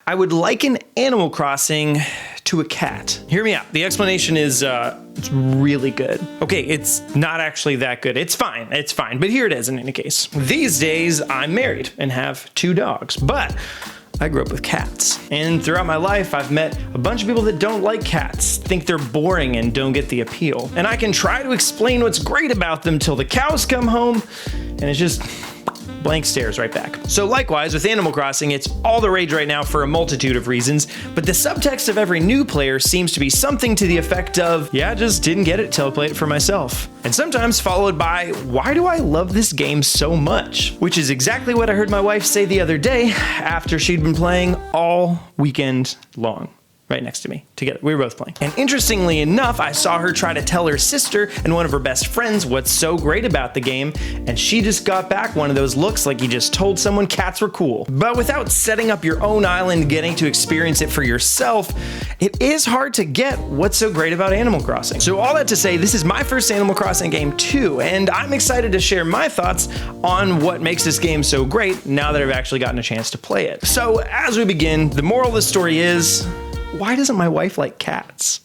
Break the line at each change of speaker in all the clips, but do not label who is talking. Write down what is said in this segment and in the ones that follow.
I would liken Animal Crossing to a cat. Hear me out. The explanation is it's really good. Okay, it's not actually that good. It's fine, but here it is in any case. These days, I'm married and have 2 dogs, but I grew up with cats. And throughout my life, I've met a bunch of people that don't like cats, think they're boring and don't get the appeal. And I can try to explain what's great about them till the cows come home, and it's just blank stares right back. So likewise with Animal Crossing, it's all the rage right now for a multitude of reasons, but the subtext of every new player seems to be something to the effect of, yeah, I just didn't get it till I played it for myself. And sometimes followed by, why do I love this game so much? Which is exactly what I heard my wife say the other day after she'd been playing all weekend long. Right next to me, together. We were both playing. And interestingly enough, I saw her try to tell her sister and one of her best friends what's so great about the game, and she just got back one of those looks like you just told someone cats were cool. But without setting up your own island, getting to experience it for yourself, it is hard to get what's so great about Animal Crossing. So all that to say, this is my first Animal Crossing game too, and I'm excited to share my thoughts on what makes this game so great now that I've actually gotten a chance to play it. So as we begin, the moral of the story is, why doesn't my wife like cats?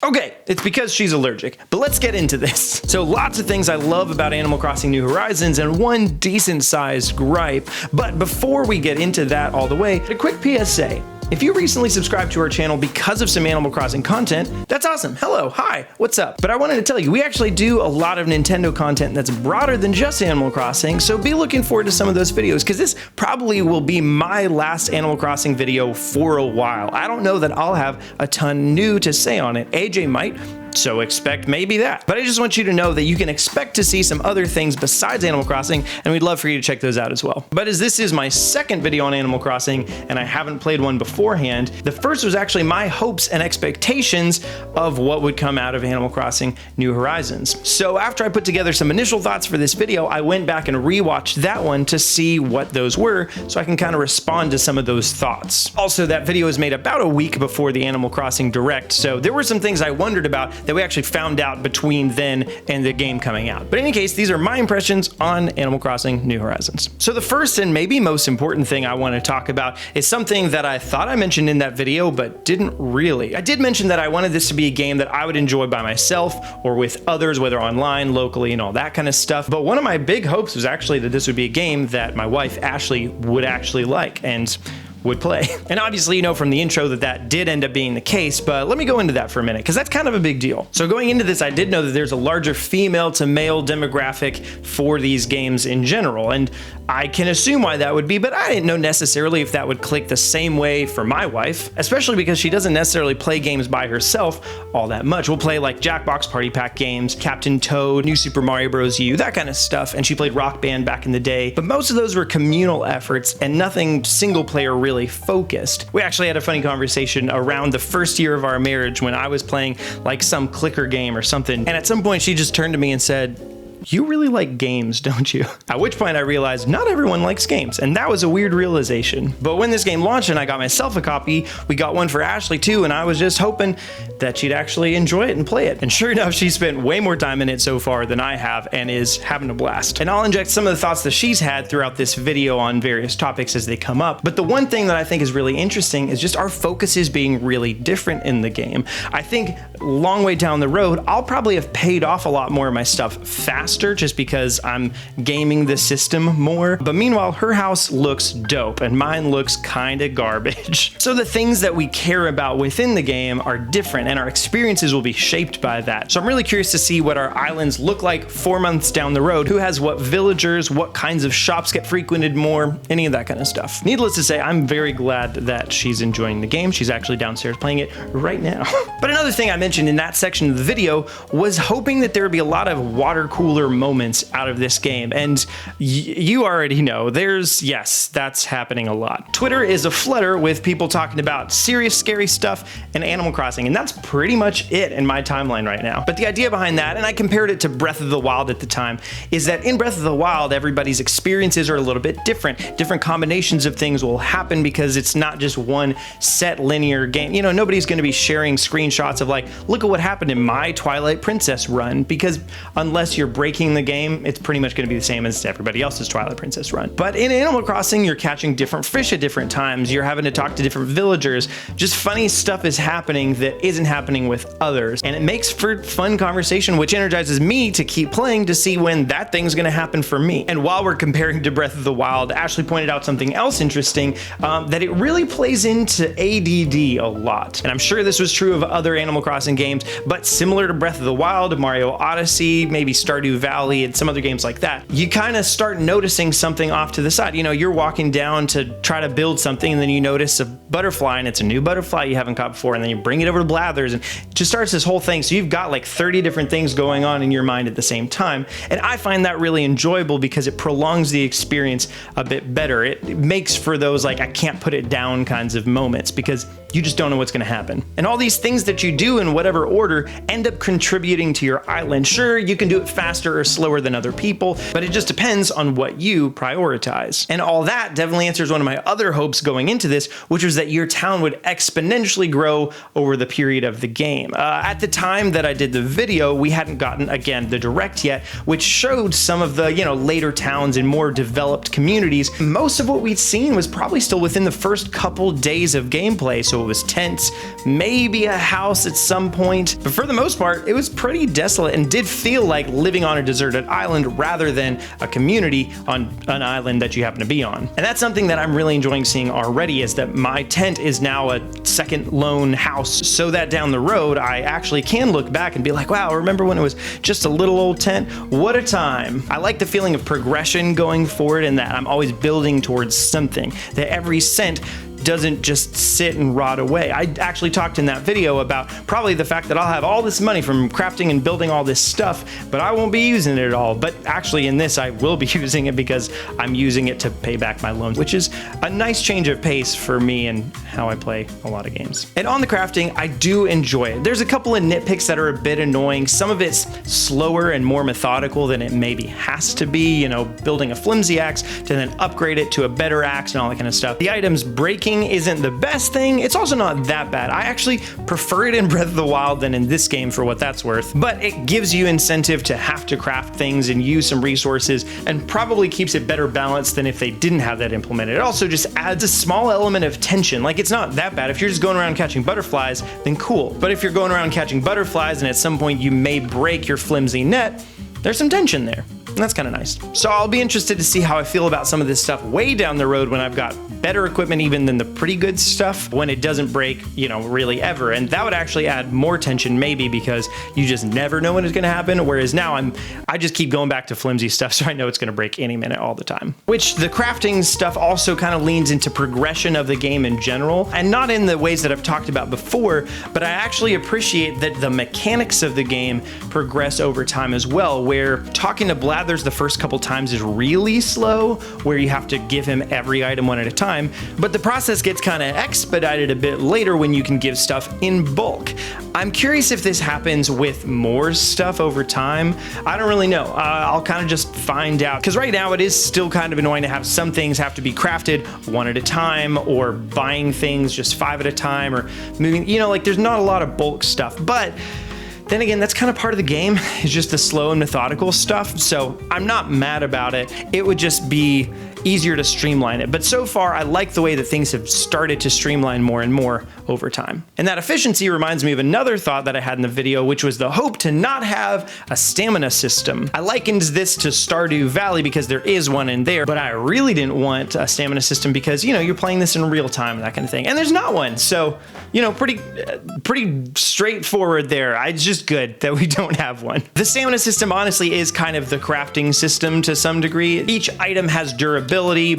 Okay, it's because she's allergic, but let's get into this. So lots of things I love about Animal Crossing New Horizons and one decent sized gripe, but before we get into that all the way, a quick PSA. If you recently subscribed to our channel because of some Animal Crossing content, that's awesome. Hello, hi, what's up? But I wanted to tell you, we actually do a lot of Nintendo content that's broader than just Animal Crossing, so be looking forward to some of those videos, because this probably will be my last Animal Crossing video for a while. I don't know that I'll have a ton new to say on it. AJ might, so expect maybe that. But I just want you to know that you can expect to see some other things besides Animal Crossing, and we'd love for you to check those out as well. But as this is my second video on Animal Crossing, and I haven't played one beforehand, the first was actually my hopes and expectations of what would come out of Animal Crossing New Horizons. So after I put together some initial thoughts for this video, I went back and rewatched that one to see what those were, so I can kind of respond to some of those thoughts. Also, that video was made about a week before the Animal Crossing Direct, so there were some things I wondered about that we actually found out between then and the game coming out. But in any case, these are my impressions on Animal Crossing New Horizons. So the first and maybe most important thing I want to talk about is something that I thought I mentioned in that video, but didn't really. I did mention that I wanted this to be a game that I would enjoy by myself or with others, whether online, locally, and all that kind of stuff. But one of my big hopes was actually that this would be a game that my wife, Ashley, would actually like and would play. And obviously, you know from the intro that did end up being the case, but let me go into that for a minute, because that's kind of a big deal. So going into this, I did know that there's a larger female to male demographic for these games in general, and I can assume why that would be, but I didn't know necessarily if that would click the same way for my wife, especially because she doesn't necessarily play games by herself all that much. We'll play like Jackbox Party Pack games, Captain Toad, New Super Mario Bros. U, that kind of stuff, and she played Rock Band back in the day, but most of those were communal efforts and nothing single player really focused. We actually had a funny conversation around the first year of our marriage when I was playing like some clicker game or something, and at some point she just turned to me and said, "You really like games, don't you?" At which point I realized not everyone likes games, and that was a weird realization. But when this game launched and I got myself a copy, we got one for Ashley too, and I was just hoping that she'd actually enjoy it and play it. And sure enough, she spent way more time in it so far than I have and is having a blast. And I'll inject some of the thoughts that she's had throughout this video on various topics as they come up. But the one thing that I think is really interesting is just our focuses being really different in the game. I think long way down the road, I'll probably have paid off a lot more of my stuff faster just because I'm gaming the system more. But meanwhile, her house looks dope and mine looks kind of garbage. So the things that we care about within the game are different and our experiences will be shaped by that. So I'm really curious to see what our islands look like 4 months down the road, who has what villagers, what kinds of shops get frequented more, any of that kind of stuff. Needless to say, I'm very glad that she's enjoying the game. She's actually downstairs playing it right now. But another thing I mentioned in that section of the video was hoping that there would be a lot of water cooler cooler moments out of this game. And you already know yes, that's happening a lot. Twitter is aflutter with people talking about serious, scary stuff and Animal Crossing, and that's pretty much it in my timeline right now. But the idea behind that, and I compared it to Breath of the Wild at the time, is that in Breath of the Wild, everybody's experiences are a little bit different. Different combinations of things will happen because it's not just one set linear game. You know, nobody's going to be sharing screenshots of like, look at what happened in my Twilight Princess run, because unless you're breaking the game, it's pretty much going to be the same as everybody else's Twilight Princess run. But in Animal Crossing, you're catching different fish at different times. You're having to talk to different villagers. Just funny stuff is happening that isn't happening with others. And it makes for fun conversation, which energizes me to keep playing to see when that thing's going to happen for me. And while we're comparing to Breath of the Wild, Ashley pointed out something else interesting, that it really plays into ADD a lot. And I'm sure this was true of other Animal Crossing games, but similar to Breath of the Wild, Mario Odyssey, maybe Stardew Valley, and some other games like that, you kind of start noticing something off to the side. You know, you're walking down to try to build something, and then you notice a butterfly, and it's a new butterfly you haven't caught before, and then you bring it over to Blathers, and it just starts this whole thing. So you've got like 30 different things going on in your mind at the same time. And I find that really enjoyable because it prolongs the experience a bit better. It makes for those like, I can't put it down kinds of moments because you just don't know what's going to happen. And all these things that you do in whatever order end up contributing to your island. Sure, you can do it faster or slower than other people, but it just depends on what you prioritize. And all that definitely answers one of my other hopes going into this, which was that your town would exponentially grow over the period of the game. At the time that I did the video, we hadn't gotten, again, the direct yet, which showed some of the, later towns in more developed communities. Most of what we'd seen was probably still within the first couple days of gameplay, so it was tents, maybe a house at some point, but for the most part, it was pretty desolate and did feel like living on a deserted island rather than a community on an island that you happen to be on. And that's something that I'm really enjoying seeing already, is that my tent is now a second lone house, so that down the road, I actually can look back and be like, wow, remember when it was just a little old tent? What a time. I like the feeling of progression going forward, and that I'm always building towards something, that every cent doesn't just sit and rot away. I actually talked in that video about probably the fact that I'll have all this money from crafting and building all this stuff, but I won't be using it at all. But actually in this, I will be using it because I'm using it to pay back my loans, which is a nice change of pace for me and how I play a lot of games. And on the crafting, I do enjoy it. There's a couple of nitpicks that are a bit annoying. Some of it's slower and more methodical than it maybe has to be, building a flimsy axe to then upgrade it to a better axe and all that kind of stuff. The items breaking isn't the best thing. It's also not that bad. I actually prefer it in Breath of the Wild than in this game for what that's worth, but it gives you incentive to have to craft things and use some resources, and probably keeps it better balanced than if they didn't have that implemented. It also just adds a small element of tension. Like, it's not that bad. If you're just going around catching butterflies, then cool. But if you're going around catching butterflies and at some point you may break your flimsy net, there's some tension there. And that's kind of nice. So I'll be interested to see how I feel about some of this stuff way down the road when I've got better equipment even than the pretty good stuff, when it doesn't break, really ever. And that would actually add more tension maybe, because you just never know when it's going to happen. Whereas now I just keep going back to flimsy stuff, so I know it's going to break any minute all the time. Which the crafting stuff also kind of leans into progression of the game in general, and not in the ways that I've talked about before, but I actually appreciate that the mechanics of the game progress over time as well, where talking to Blathers the first couple times is really slow, where you have to give him every item one at a time, but the process gets kind of expedited a bit later when you can give stuff in bulk. I'm curious if this happens with more stuff over time. I don't really know. I'll kind of just find out, because right now it is still kind of annoying to have some things have to be crafted one at a time, or buying things just 5 at a time, or moving, there's not a lot of bulk stuff. But then again, that's kind of part of the game, is just the slow and methodical stuff. So I'm not mad about it. It would just be easier to streamline it. But so far, I like the way that things have started to streamline more and more over time. And that efficiency reminds me of another thought that I had in the video, which was the hope to not have a stamina system. I likened this to Stardew Valley because there is one in there, but I really didn't want a stamina system because, you're playing this in real time and that kind of thing. And there's not one. So, pretty straightforward there. It's just good that we don't have one. The stamina system honestly is kind of the crafting system to some degree. Each item has durability,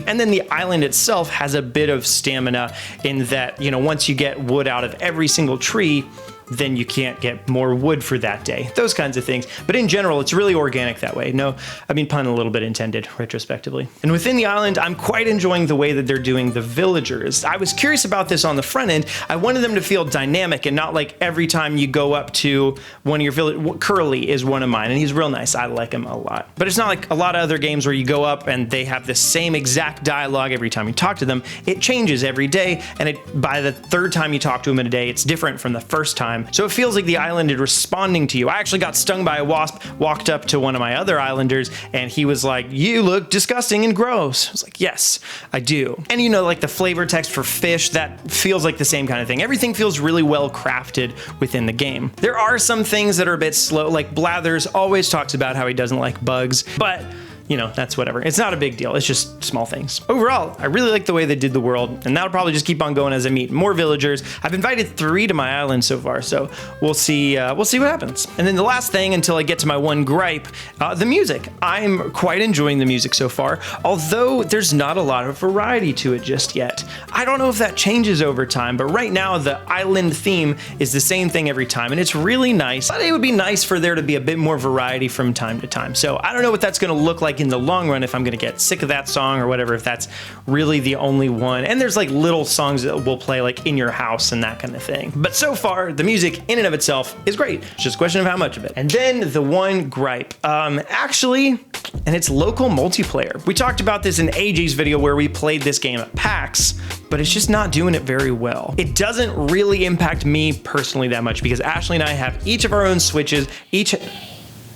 and then the island itself has a bit of stamina in that, once you get wood out of every single tree, then you can't get more wood for that day. Those kinds of things. But in general, it's really organic that way. No, I mean, pun a little bit intended, retrospectively. And within the island, I'm quite enjoying the way that they're doing the villagers. I was curious about this on the front end. I wanted them to feel dynamic and not like every time you go up to one of your village. Curly is one of mine, and he's real nice. I like him a lot. But it's not like a lot of other games where you go up and they have the same exact dialogue every time you talk to them. It changes every day, and by the third time you talk to him in a day, it's different from the first time. So it feels like the island is responding to you. I actually got stung by a wasp, walked up to one of my other islanders, and he was like, "You look disgusting and gross." I was like, "Yes, I do." And you know, like the flavor text for fish, that feels like the same kind of thing. Everything feels really well crafted within the game. There are some things that are a bit slow, like Blathers always talks about how he doesn't like bugs, but you know, that's whatever. It's not a big deal. It's just small things. Overall, I really like the way they did the world, and that'll probably just keep on going as I meet more villagers. I've invited 3 to my island so far, so we'll see what happens. And then the last thing, until I get to my one gripe, the music. I'm quite enjoying the music so far, although there's not a lot of variety to it just yet. I don't know if that changes over time, but right now the island theme is the same thing every time, and it's really nice. But it would be nice for there to be a bit more variety from time to time. So I don't know what that's gonna look like in the long run, if I'm gonna get sick of that song or whatever, if that's really the only one. And there's like little songs that will play like in your house and that kind of thing. But so far, the music in and of itself is great. It's just a question of how much of it. And then the one gripe, actually, and it's local multiplayer. We talked about this in AJ's video where we played this game at PAX, but it's just not doing it very well. It doesn't really impact me personally that much because Ashley and I have each of our own Switches,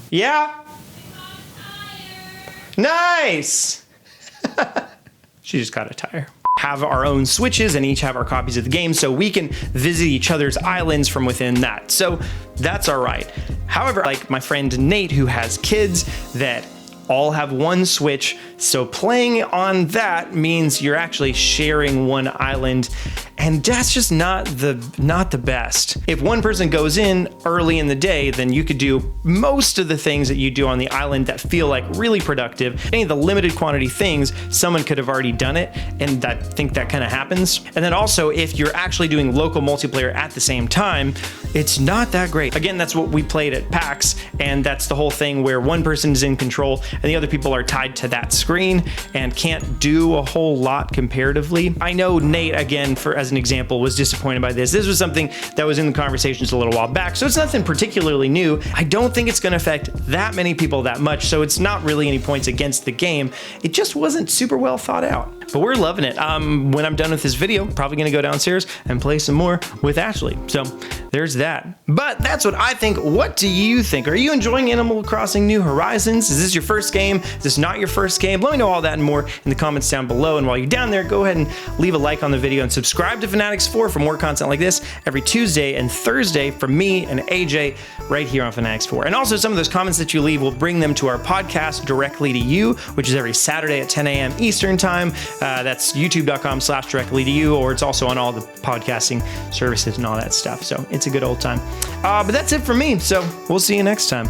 yeah? Nice! She just got a tire. Have our own Switches and each have our copies of the game so we can visit each other's islands from within that. So that's all right. However, like my friend Nate, who has kids that all have one Switch, so playing on that means you're actually sharing one island, and that's just not the best. If one person goes in early in the day, then you could do most of the things that you do on the island that feel like really productive. Any of the limited quantity things, someone could have already done it, and I think that kind of happens. And then also, if you're actually doing local multiplayer at the same time, it's not that great. Again, that's what we played at PAX, and that's the whole thing where one person is in control and the other people are tied to that screen and can't do a whole lot comparatively. I know Nate, again, as an example, was disappointed by this. This was something that was in the conversations a little while back, so it's nothing particularly new. I don't think it's gonna affect that many people that much, so it's not really any points against the game. It just wasn't super well thought out. But we're loving it. When I'm done with this video, probably gonna go downstairs and play some more with Ashley. So there's that. But that's what I think. What do you think? Are you enjoying Animal Crossing New Horizons? Is this your first game? Is this not your first game? Let me know all that and more in the comments down below. And while you're down there, go ahead and leave a like on the video and subscribe to fanatixfour for more content like this every Tuesday and Thursday from me and AJ right here on fanatixfour. And also some of those comments that you leave will bring them to our podcast directly to you, which is every Saturday at 10 a.m. Eastern time. That's youtube.com/directly to you, or it's also on all the podcasting services and all that stuff. So it's a good old time. But that's it for me. So we'll see you next time.